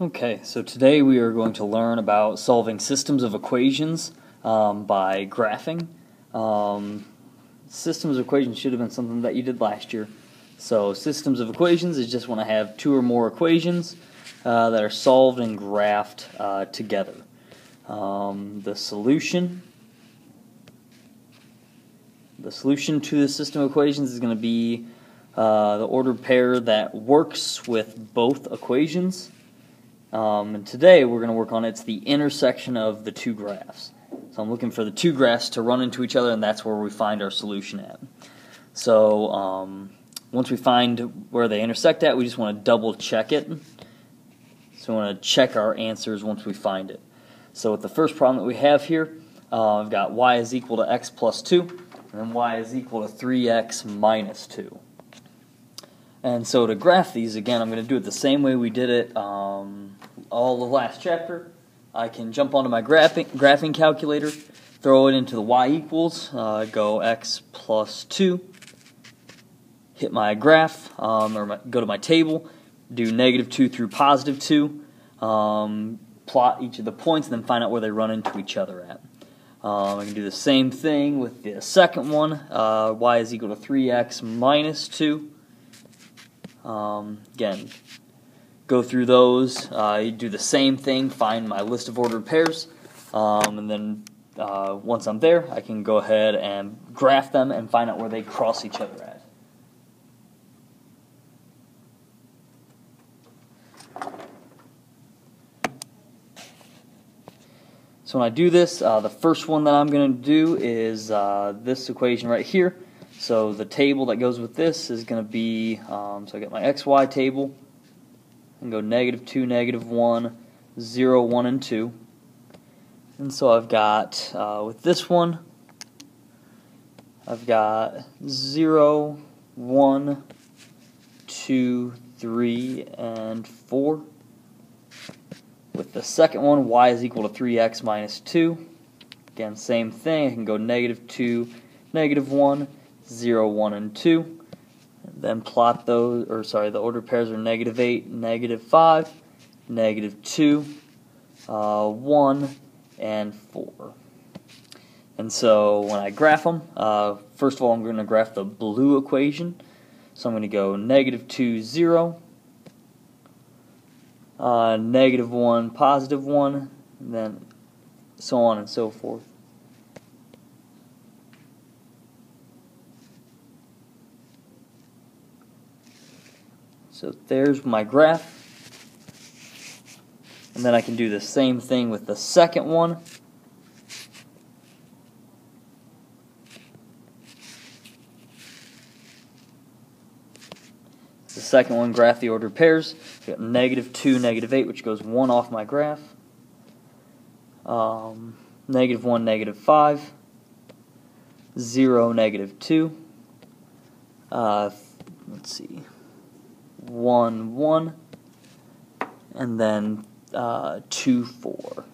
Okay, so today we are going to learn about solving systems of equations by graphing. Systems of equations should have been something that you did last year. So systems of equations is just when I have two or more equations that are solved and graphed together. The solution to the system of equations is going to be the ordered pair that works with both equations. And today we're going to work on it's the intersection of the two graphs. So I'm looking for the two graphs to run into each other, and that's where we find our solution at. So once we find where they intersect at, we just want to double check it. So we want to check our answers once we find it. So with the first problem that we have here, I've got y is equal to x plus 2, and then y is equal to 3x minus 2. And so to graph these, again, I'm going to do it the same way we did it all the last chapter. I can jump onto my graphing calculator, throw it into the y equals, go x plus 2, hit my graph, or go to my table, do -2 through +2, plot each of the points, and then find out where they run into each other at. I can do the same thing with the second one, y is equal to 3x minus 2. Again, go through those, you do the same thing, find my list of ordered pairs, and then once I'm there, I can go ahead and graph them and find out where they cross each other at. So when I do this, the first one that I'm going to do is this equation right here. So the table that goes with this is going to be, so I got my xy table, and go -2, -1, 0, 1, and 2. And so I've got, with this one, I've got 0, 1, 2, 3, and 4. With the second one, y is equal to 3x minus 2. Again, same thing. I can go -2, -1, 0, 1, and 2. And then plot those, or sorry, the ordered pairs are -8, -5, -2, 1, and 4. And so when I graph them, first of all, I'm going to graph the blue equation. So I'm going to go -2, 0, -1, +1, and then so on and so forth. So there's my graph. And then I can do the same thing with the second one. The second one, graph the ordered pairs. We've got -2, -8, which goes 1 off my graph. -1, -5. 0, -2. Let's see. 1, 1. And then 2, 4.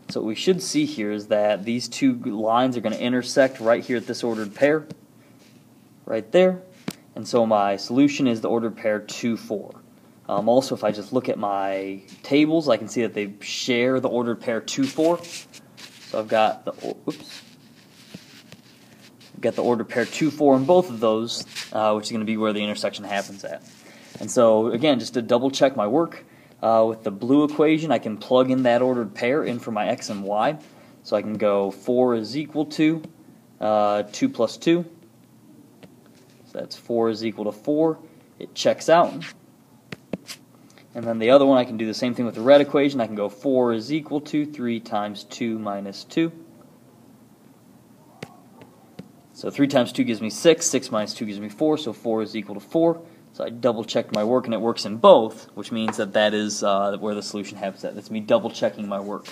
So what we should see here is that these two lines are going to intersect right here at this ordered pair. Right there. And so my solution is the ordered pair 2, 4. Also, if I just look at my tables, I can see that they share the ordered pair 2, 4. So I've got the ordered pair 2, 4 in both of those, which is going to be where the intersection happens at. And so again, just to double check my work, with the blue equation, I can plug in that ordered pair in for my x and y. So I can go 4 is equal to 2 plus 2. So that's 4 is equal to 4. It checks out. And then the other one, I can do the same thing with the red equation. I can go 4 is equal to 3 times 2 minus 2. So 3 times 2 gives me 6. 6 minus 2 gives me 4. So 4 is equal to 4. So I double-checked my work, and it works in both, which means that that is where the solution happens at. That's me double-checking my work.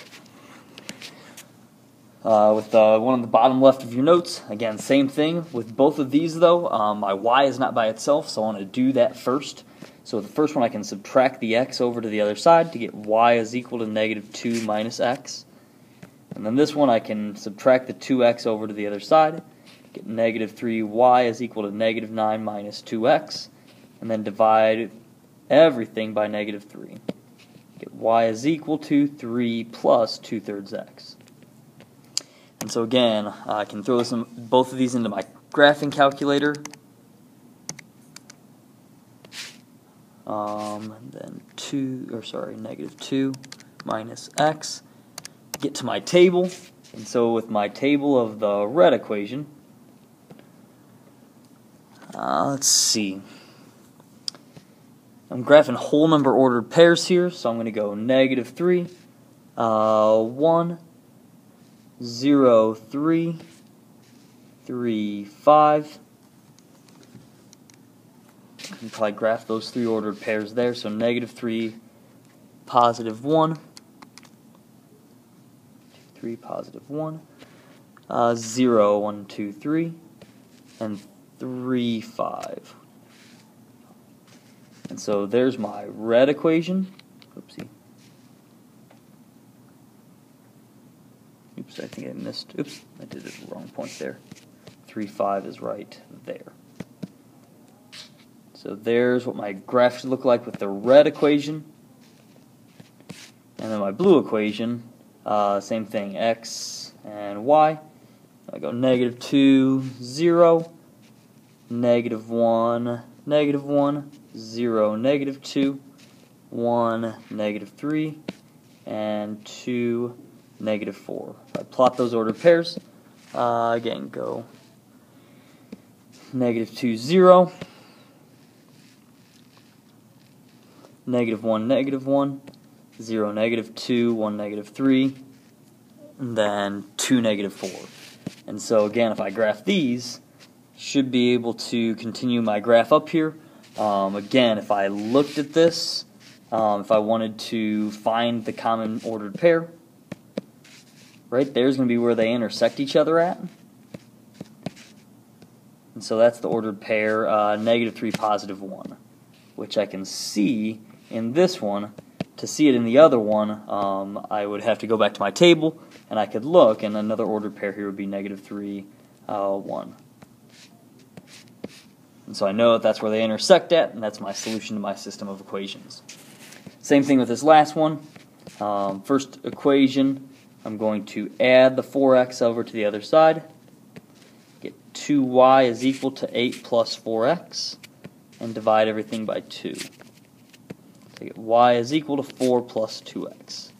With the one on the bottom left of your notes, again, same thing. With both of these, though, my y is not by itself, so I want to do that first. So with the first one, I can subtract the x over to the other side to get y is equal to -2 minus x. And then this one, I can subtract the 2x over to the other side, get -3y is equal to -9 minus 2x. And then divide everything by -3. y is equal to 3 plus 2/3 x. And so again, I can throw both of these into my graphing calculator. And then negative 2 minus x. Get to my table, and so with my table of the red equation, let's see. I'm graphing whole number ordered pairs here, so I'm going to go negative 3, 1, 0, 3, 3, 5. I can probably graph those three ordered pairs there, so negative 3, positive 1, 3, positive 1, 0, 1, 2, 3, and 3, 5. And so there's my red equation. Oopsie. Oops, I think I missed. Oops, I did it at the wrong point there. 3, 5 is right there. So there's what my graph should look like with the red equation. And then my blue equation, same thing, x and y. I go negative 2, 0, negative 1, negative 1, 0, negative 2, 1, negative 3, and 2, negative 4. If I plot those ordered pairs, again, go negative 2, 0, negative 1, negative 1, 0, negative 2, 1, negative 3, and then 2, negative 4. And so again, if I graph these, should be able to continue my graph up here. Again, if I looked at this, if I wanted to find the common ordered pair, right there's going to be where they intersect each other at. And so that's the ordered pair, negative 3, positive 1, which I can see in this one. To see it in the other one, I would have to go back to my table, and I could look, and another ordered pair here would be negative 3, 1. And so I know that that's where they intersect at, and that's my solution to my system of equations. Same thing with this last one. First equation, I'm going to add the 4x over to the other side. Get 2y is equal to 8 plus 4x, and divide everything by 2. So I get y is equal to 4 plus 2x.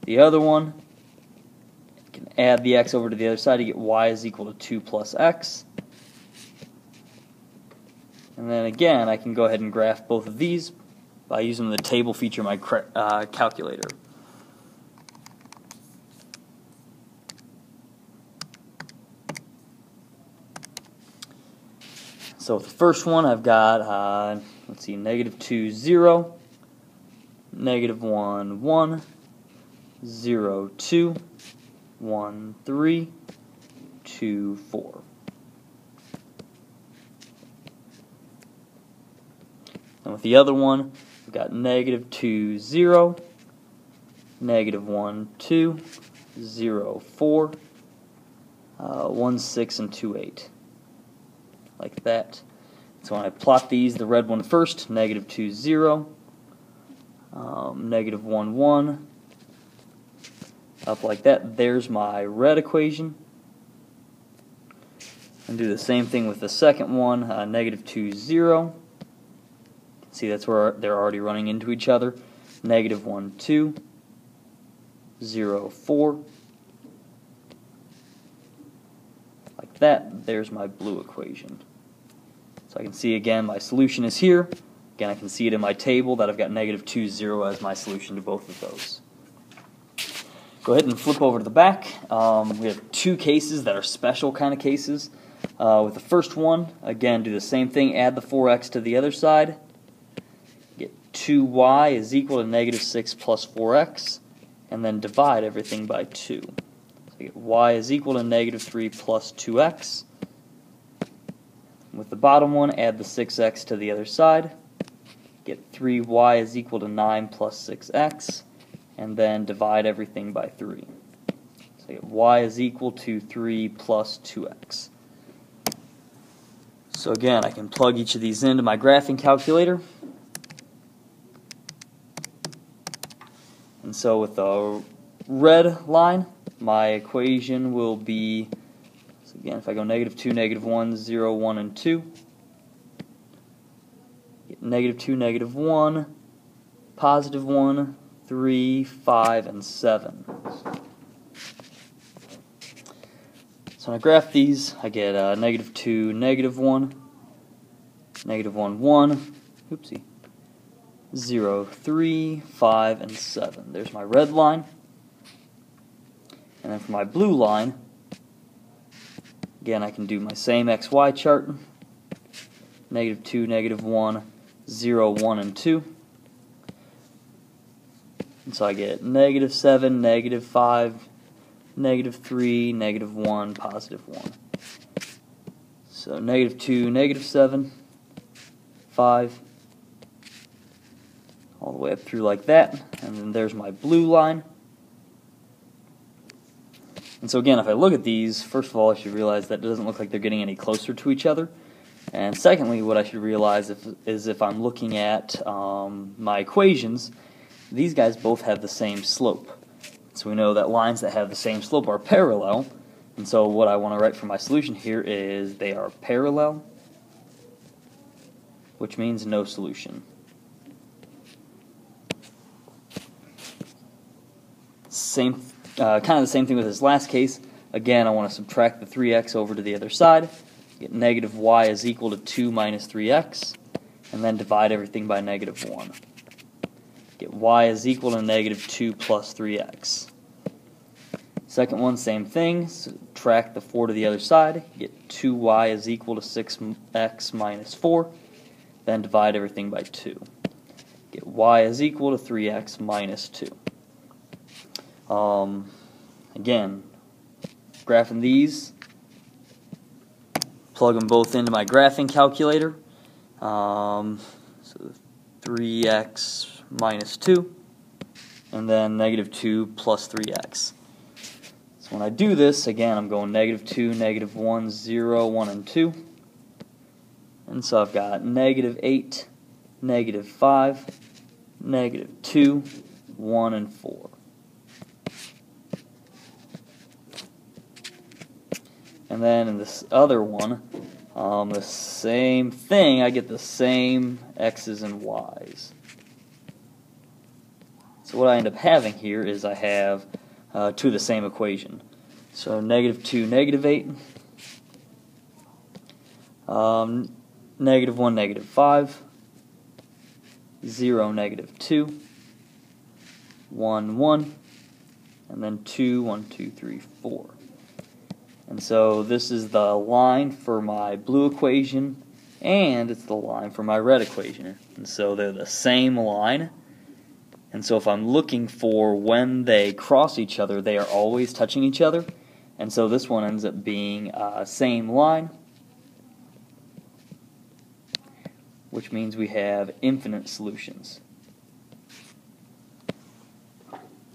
The other one, I can add the x over to the other side to get y is equal to 2 plus x. And then again, I can go ahead and graph both of these by using the table feature of my calculator. So with the first one, I've got, let's see, negative 2, 0, negative 1, 1, 0, 2, 1, 3, 2, 4. And with the other one, we've got negative 2, 0, negative 1, 2, 0, 4, 1, 6, and 2, 8. Like that. So when I plot these, the red one first, negative 2, 0, negative 1, 1, up like that. There's my red equation. And do the same thing with the second one, negative 2, 0. See, that's where they're already running into each other. Negative 1, 2, 0, 4. Like that. There's my blue equation. So I can see again my solution is here. Again, I can see it in my table that I've got negative 2, 0 as my solution to both of those. Go ahead and flip over to the back. We have two cases that are special kind of cases. With the first one, again, do the same thing. Add the 4x to the other side. Get 2y is equal to negative 6 plus 4x. And then divide everything by 2. So I get y is equal to negative 3 plus 2x. With the bottom one, add the 6x to the other side. Get 3y is equal to 9 plus 6x. And then divide everything by 3. So I get y is equal to 3 plus 2x. So again, I can plug each of these into my graphing calculator. And so with the red line, my equation will be, so again, if I go -2, -1, 0, 1, and 2, get -2, -1, +1, 3, 5, and 7. So when I graph these, I get -2, -1, -1, 1, oopsie, 0, 3, 5, and 7. There's my red line. And then for my blue line, again, I can do my same XY chart. -2, -1, 0, 1, and 2. And so I get -7, -5, -3, -1, +1. So -2, -7, 5, all the way up through like that. And then there's my blue line. And so again, if I look at these, first of all, I should realize that it doesn't look like they're getting any closer to each other. And secondly, what I should realize is if I'm looking at my equations, these guys both have the same slope. So we know that lines that have the same slope are parallel. And so what I want to write for my solution here is they are parallel, which means no solution. Kind of the same thing with this last case. Again, I want to subtract the 3x over to the other side. Get -y is equal to 2 minus 3x, and then divide everything by -1. Get y is equal to -2 plus 3x. Second one, same thing. Subtract the 4 to the other side. Get 2y is equal to 6x minus 4. Then divide everything by 2. Get y is equal to 3x minus 2. Again, graphing these, plug them both into my graphing calculator. So 3x minus 2, and then -2 plus 3x. So when I do this, again, I'm going -2, -1, 0, 1, and 2. And so I've got -8, -5, -2, 1, and 4. And then in this other one, the same thing, I get the same x's and y's. So what I end up having here is I have two of the same equation. So -2, -8, -1, -5, 0, -2, 1, 1, and then 2, 1, 2, 3, 4. And so this is the line for my blue equation, and it's the line for my red equation. And so they're the same line. And so if I'm looking for when they cross each other, they are always touching each other. And so this one ends up being same line, which means we have infinite solutions.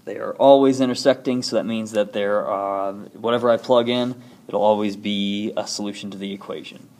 They are always intersecting, so that means that they're, whatever I plug in, it'll always be a solution to the equation.